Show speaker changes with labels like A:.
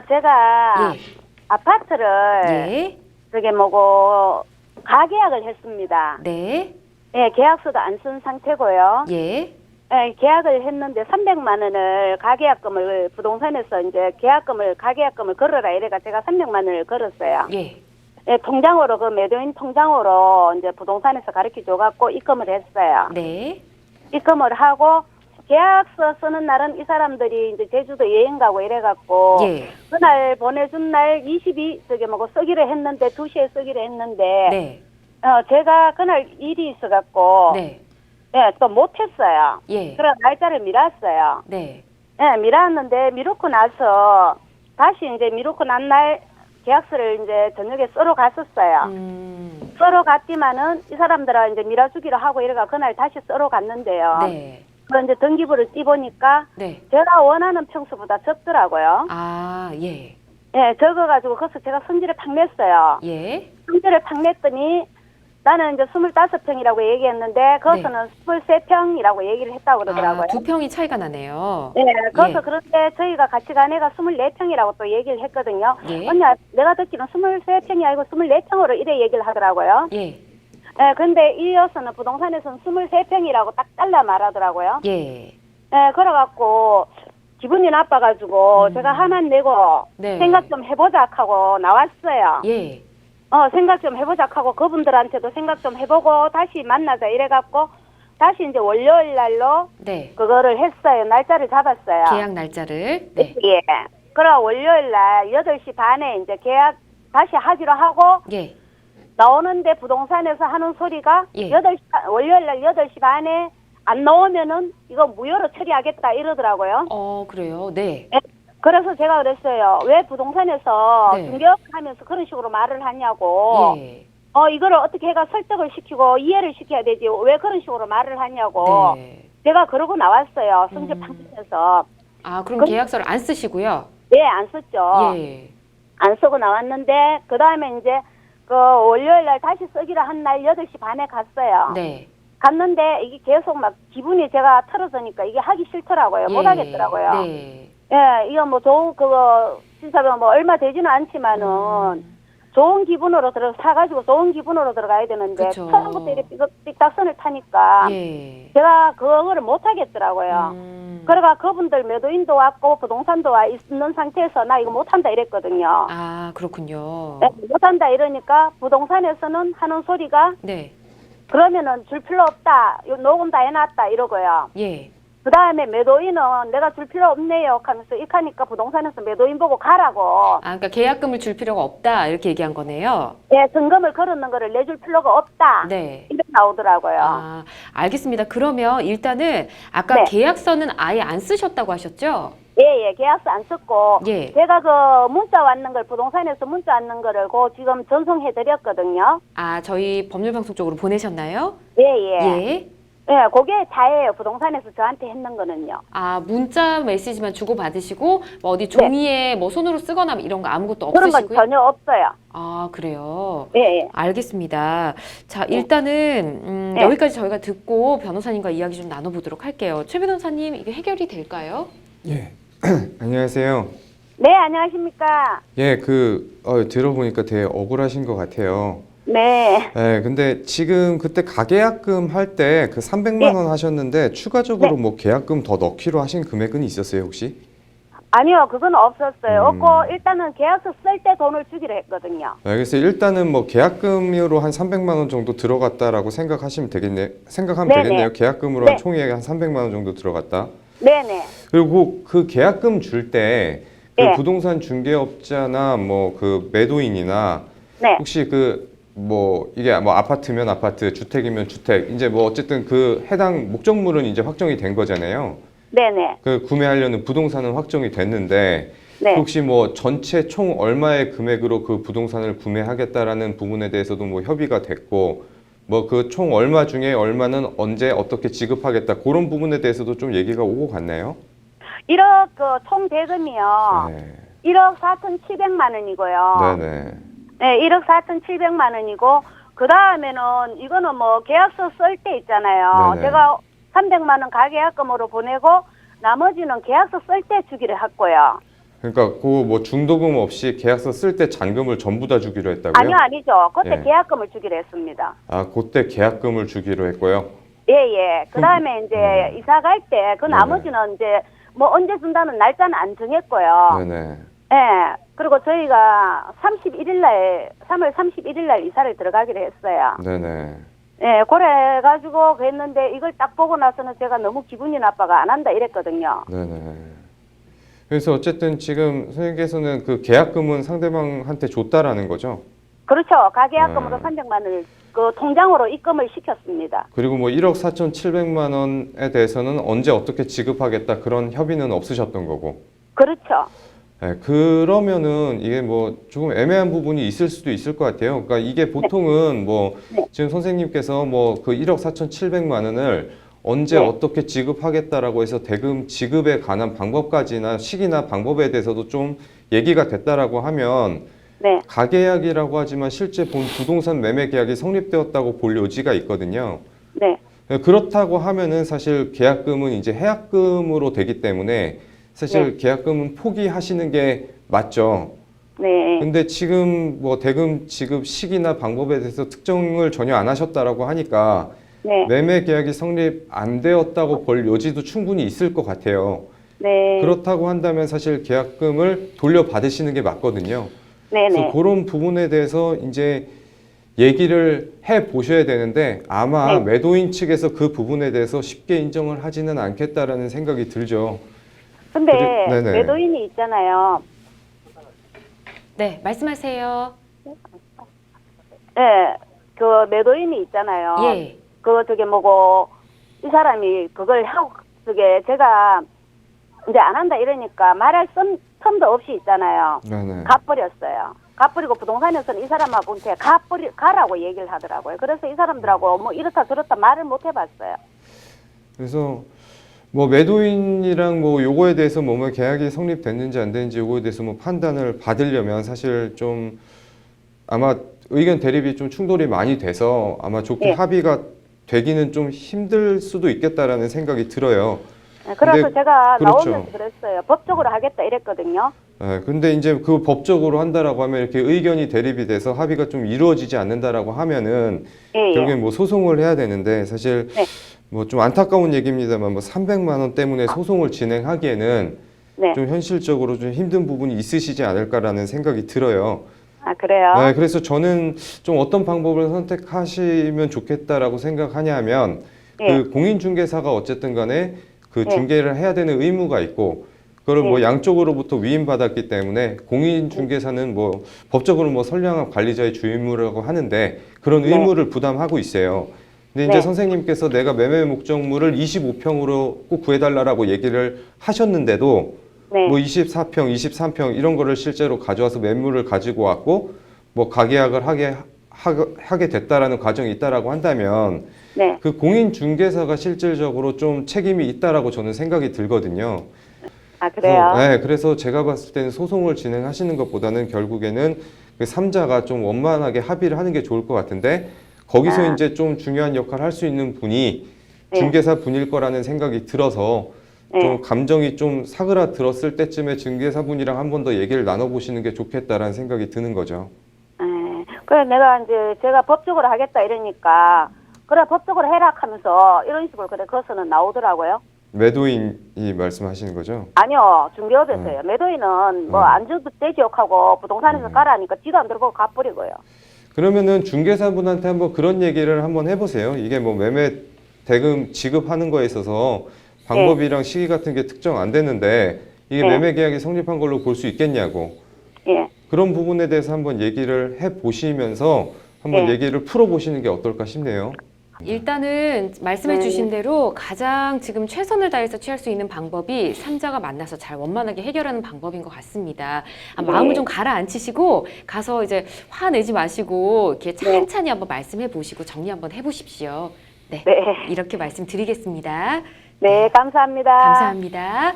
A: 제가
B: 예.
A: 아파트를
B: 예.
A: 저게 뭐고 가계약을 했습니다.
B: 네.
A: 예, 계약서도 안 쓴 상태고요.
B: 예.
A: 예, 계약을 했는데 300만 원을 가계약금을 부동산에서 이제 가계약금을 걸어라 이래가 제가 300만 원을 걸었어요.
B: 예.
A: 예, 통장으로 그 매도인 통장으로 이제 부동산에서 가르쳐 줘갖고 입금을 했어요.
B: 네.
A: 입금을 하고 계약서 쓰는 날은 이 사람들이 이제 제주도 여행 가고 이래갖고
B: 예.
A: 그날 보내준 날 저기 뭐고 쓰기로 했는데 2시에 쓰기로 했는데
B: 네.
A: 제가 그날 일이 있어갖고
B: 네.
A: 예, 또 못했어요.
B: 예.
A: 그래서 날짜를 미뤘어요.
B: 네.
A: 예, 미뤘는데 미루고 나서 다시 이제 미루고 난 날 계약서를 이제 저녁에 쓰러 갔었어요. 쓰러 갔지만은 이 사람들은 이제 밀어주기로 하고 이래가 그날 다시 쓰러 갔는데요.
B: 네.
A: 그 이제 등기부를 띄보니까
B: 네.
A: 제가 원하는 평수보다 적더라고요.
B: 아, 예.
A: 예, 적어가지고 거기서 제가 성질을 팍 냈어요.
B: 예.
A: 성질을 팍 냈더니 나는 이제 25평이라고 얘기했는데 거기서는 23평이라고 얘기를 했다고 그러더라고요.
B: 2평이 차이가 나네요.
A: 네, 거기서
B: 예.
A: 그런데 저희가 같이 간 애가 24평이라고 또 얘기를 했거든요.
B: 예.
A: 언니, 내가 듣기로는 23평이 아니고 24평으로 이래 얘기를 하더라고요.
B: 예.
A: 예, 근데 이어서는 부동산에서는 23평이라고 딱 잘라 말하더라고요.
B: 예.
A: 예, 그래갖고 기분이 나빠가지고 제가 화만 내고
B: 네.
A: 생각 좀 해보자 하고 나왔어요.
B: 예.
A: 생각 좀 해보자 하고 그분들한테도 생각 좀 해보고 다시 만나자 이래갖고 다시 이제 월요일 날로
B: 네.
A: 그거를 했어요. 날짜를 잡았어요.
B: 계약 날짜를. 네.
A: 예. 그럼 월요일 날 8시 반에 이제 계약 다시 하기로 하고
B: 예.
A: 나오는데 부동산에서 하는 소리가
B: 예.
A: 월요일 날 8시 반에 안 나오면은 이거 무효로 처리하겠다 이러더라고요.
B: 그래요. 네.
A: 예. 그래서 제가 그랬어요. 왜 부동산에서
B: 네.
A: 중개업하면서 그런 식으로 말을 하냐고.
B: 예.
A: 이거를 어떻게 해가 설득을 시키고 이해를 시켜야 되지. 왜 그런 식으로 말을 하냐고.
B: 네.
A: 제가 그러고 나왔어요. 성질 판단해서.
B: 그럼 계약서를 안 쓰시고요.
A: 네, 안 썼죠.
B: 예.
A: 안 쓰고 나왔는데 그다음에 이제 그 월요일 날 다시 쓰기로 한 날 8시 반에 갔어요.
B: 네.
A: 갔는데 이게 계속 막 기분이 제가 틀어지니까 이게 하기 싫더라고요. 못 하겠더라고요.
B: 네.
A: 예, 이거 뭐 진짜 뭐 얼마 되지는 않지만은 좋은 기분으로 사가지고 좋은 기분으로 들어가야 되는데
B: 그쵸.
A: 처음부터 이렇게 삑딱선을 타니까
B: 예.
A: 제가 그거를 못 하겠더라고요. 그래가 그분들 매도인도 왔고 부동산도 와 있는 상태에서 나 이거 못 한다 이랬거든요.
B: 그렇군요.
A: 네, 못 한다 이러니까 부동산에서는 하는 소리가
B: 네.
A: 그러면은 줄 필요 없다. 이거 녹음 다 해놨다 이러고요.
B: 예.
A: 그 다음에 매도인은 내가 줄 필요 없네요 하면서 이카니까 부동산에서 매도인 보고 가라고.
B: 그러니까 계약금을 줄 필요가 없다 이렇게 얘기한 거네요.
A: 예, 증금을 걸었는 거를 내줄 필요가 없다.
B: 네.
A: 이렇게 나오더라고요.
B: 알겠습니다. 그러면 일단은 아까
A: 네.
B: 계약서는 아예 안 쓰셨다고 하셨죠?
A: 예, 계약서 안 썼고
B: 예.
A: 제가 그 문자 왔는 걸 부동산에서 문자 왔는 거를 지금 전송해 드렸거든요.
B: 저희 법률방송 쪽으로 보내셨나요?
A: 예.
B: 예.
A: 그게 다예요. 부동산에서 저한테 했는 거는요.
B: 문자 메시지만 주고 받으시고 뭐 어디 종이에 뭐 손으로 쓰거나 이런 거 아무것도
A: 그런 건
B: 없으시고요?
A: 전혀 없어요.
B: 그래요.
A: 예.
B: 알겠습니다. 자, 일단은
A: 네.
B: 여기까지 저희가 듣고 변호사님과 이야기 좀 나눠보도록 할게요. 최 변호사님, 이게 해결이 될까요?
C: 예. 안녕하세요.
A: 네, 안녕하십니까.
C: 예, 들어보니까 되게 억울하신 것 같아요.
A: 네.
C: 예, 근데 지금 그때 가계약금 할 때 그 300만 원 하셨는데 추가적으로 뭐 계약금 더 넣기로 하신 금액은 있었어요, 혹시?
A: 아니요, 그건 없었어요. 없고 일단은 계약서 쓸 때 돈을 주기로 했거든요.
C: 그래서 일단은 뭐 계약금으로 한 300만 원 정도 들어갔다라고 생각하면 되겠네요. 계약금으로 한 총액 한 300만 원 정도 들어갔다.
A: 네네.
C: 그리고 그 계약금 줄 때 그
A: 네.
C: 부동산 중개업자나 뭐 그 매도인이나
A: 네.
C: 혹시 이게 뭐 아파트면 아파트, 주택이면 주택, 이제 뭐 어쨌든 그 해당 목적물은 이제 확정이 된 거잖아요.
A: 네네.
C: 그 구매하려는 부동산은 확정이 됐는데
A: 네.
C: 혹시 뭐 전체 총 얼마의 금액으로 그 부동산을 구매하겠다라는 부분에 대해서도 뭐 협의가 됐고 뭐 그 총 얼마 중에 얼마는 언제 어떻게 지급하겠다 그런 부분에 대해서도 좀 얘기가 오고 갔나요?
A: 1억 총 대금이요.
C: 네.
A: 1억 4,700만 원이고요.
C: 네네.
A: 네, 1억 4,700만 원이고 그 다음에는 이거는 뭐 계약서 쓸 때 있잖아요.
C: 네네.
A: 제가 300만 원 가계약금으로 보내고 나머지는 계약서 쓸 때 주기로 했고요.
C: 그러니까 그 뭐 중도금 없이 계약서 쓸 때 잔금을 전부 다 주기로 했다고요?
A: 아니요, 아니죠. 그때
C: 예.
A: 계약금을 주기로 했습니다.
C: 아, 그때 계약금을 주기로 했고요.
A: 예, 예. 그 다음에 이제 이사 갈 때 그
C: 네네.
A: 나머지는 이제 뭐 언제 준다는 날짜는 안 정했고요.
C: 네네.
A: 예. 그리고 저희가 3월 31일 날 이사를 들어가기로 했어요.
C: 네네.
A: 예, 그래가지고 그랬는데 이걸 딱 보고 나서는 제가 너무 기분이 나빠가 안 한다 이랬거든요.
C: 네네. 그래서 어쨌든 지금 선생님께서는 그 계약금은 상대방한테 줬다라는 거죠?
A: 그렇죠. 가계약금으로
C: 네.
A: 300만 원을 그 통장으로 입금을 시켰습니다.
C: 그리고 뭐 1억 4,700만 원에 대해서는 언제 어떻게 지급하겠다 그런 협의는 없으셨던 거고.
A: 그렇죠.
C: 네, 그러면은 이게 뭐 조금 애매한 부분이 있을 수도 있을 것 같아요. 그러니까 이게 보통은 뭐
A: 네.
C: 지금 선생님께서 뭐 그 1억 4,700만 원을 언제
A: 네.
C: 어떻게 지급하겠다라고 해서 대금 지급에 관한 방법까지나 시기나 방법에 대해서도 좀 얘기가 됐다라고 하면
A: 네.
C: 가계약이라고 하지만 실제 본 부동산 매매 계약이 성립되었다고 볼 여지가 있거든요.
A: 네.
C: 그렇다고 하면은 사실 계약금은 이제 해약금으로 되기 때문에 사실 계약금은 포기하시는 게 맞죠.
A: 네.
C: 근데 지금 뭐 대금 지급 시기나 방법에 대해서 특정을 전혀 안 하셨다라고 하니까
A: 네.
C: 매매 계약이 성립 안 되었다고 볼 여지도 충분히 있을 것 같아요.
A: 네.
C: 그렇다고 한다면 사실 계약금을 돌려받으시는 게 맞거든요.
A: 네.
C: 그래서
A: 네.
C: 그런 부분에 대해서 이제 얘기를 해 보셔야 되는데 아마
A: 네.
C: 매도인 측에서 그 부분에 대해서 쉽게 인정을 하지는 않겠다라는 생각이 들죠.
A: 근데
C: 네네.
A: 매도인이 있잖아요.
B: 네, 말씀하세요.
A: 예. 그 매도인이 있잖아요.
B: 예.
A: 그 저게 뭐고 이 사람이 그걸 하고 저게 제가 이제 안 한다 이러니까 말할 틈도 없이 있잖아요.
C: 네네.
A: 가버렸어요. 가버리고 부동산에서는 이 사람하고 이렇게 가라고 얘기를 하더라고요. 그래서 이 사람들하고 뭐 이렇다 저렇다 말을 못 해봤어요.
C: 그래서 뭐 매도인이랑 뭐 요거에 대해서 뭐 계약이 성립됐는지 안 됐는지 요거에 대해서 뭐 판단을 받으려면 사실 좀 아마 의견 대립이 좀 충돌이 많이 돼서 아마 좋게
A: 네.
C: 합의가 되기는 좀 힘들 수도 있겠다라는 생각이 들어요.
A: 그래서
C: 근데
A: 제가
C: 그렇죠.
A: 나오면서 그랬어요. 법적으로 하겠다 이랬거든요.
C: 근데 이제 그 법적으로 한다라고 하면 이렇게 의견이 대립이 돼서 합의가 좀 이루어지지 않는다라고 하면은
A: 예, 예.
C: 결국엔 뭐 소송을 해야 되는데 사실
A: 네.
C: 뭐 좀 안타까운 얘기입니다만 뭐 300만 원 때문에 소송을 진행하기에는
A: 네.
C: 좀 현실적으로 좀 힘든 부분이 있으시지 않을까라는 생각이 들어요.
A: 아, 그래요?
C: 네, 그래서 저는 좀 어떤 방법을 선택하시면 좋겠다라고 생각하냐면
A: 예.
C: 그 공인중개사가 어쨌든 간에 그
A: 예.
C: 중개를 해야 되는 의무가 있고 그걸 뭐
A: 예.
C: 양쪽으로부터 위임받았기 때문에 공인중개사는 뭐 법적으로 뭐 선량한 관리자의 주임무라고 하는데 그런
A: 네.
C: 의무를 부담하고 있어요. 근데 이제
A: 네.
C: 선생님께서 내가 매매 목적물을 25평으로 꼭 구해달라고 얘기를 하셨는데도
A: 네.
C: 뭐 24평, 23평 이런 거를 실제로 가져와서 매물을 가지고 왔고 뭐 가계약을 하게 됐다라는 과정이 있다라고 한다면
A: 네.
C: 그 공인중개사가 실질적으로 좀 책임이 있다라고 저는 생각이 들거든요.
A: 아, 그래요?
C: 네, 그래서 제가 봤을 때는 소송을 진행하시는 것보다는 결국에는 그 3자가 좀 원만하게 합의를 하는 게 좋을 것 같은데 거기서
A: 아.
C: 이제 좀 중요한 역할을 할 수 있는 분이
A: 네.
C: 중개사 분일 거라는 생각이 들어서
A: 네.
C: 좀 감정이 좀 사그라들었을 때쯤에 중개사분이랑 한 번 더 얘기를 나눠보시는 게 좋겠다라는 생각이 드는 거죠.
A: 네. 그래 내가 이제 제가 법적으로 하겠다 이러니까 그래 법적으로 해라 하면서 이런 식으로 그래 거서는 나오더라고요.
C: 매도인이 말씀하시는 거죠?
A: 아니요, 중개업에서요. 매도인은 뭐 안 줘도 되지 하고 부동산에서 가라니까 지도 안 들어보고 가버리고요.
C: 그러면은 중개사분한테 한번 그런 얘기를 한번 해보세요. 이게 뭐 매매 대금 지급하는 거에 있어서 방법이랑 시기 같은 게 특정 안 됐는데 이게
A: 네.
C: 매매 계약이 성립한 걸로 볼 수 있겠냐고.
A: 예.
C: 그런 부분에 대해서 한번 얘기를 해보시면서 한번
A: 네.
C: 얘기를 풀어보시는 게 어떨까 싶네요.
B: 일단은 말씀해
A: 네.
B: 주신 대로 가장 지금 최선을 다해서 취할 수 있는 방법이 3자가 만나서 잘 원만하게 해결하는 방법인 것 같습니다.
A: 네.
B: 마음을 좀 가라앉히시고 가서 이제 화내지 마시고 이렇게 찬찬히 한번 말씀해 보시고 정리 한번 해보십시오. 네,
A: 네.
B: 이렇게 말씀드리겠습니다.
A: 네, 감사합니다.
B: 감사합니다.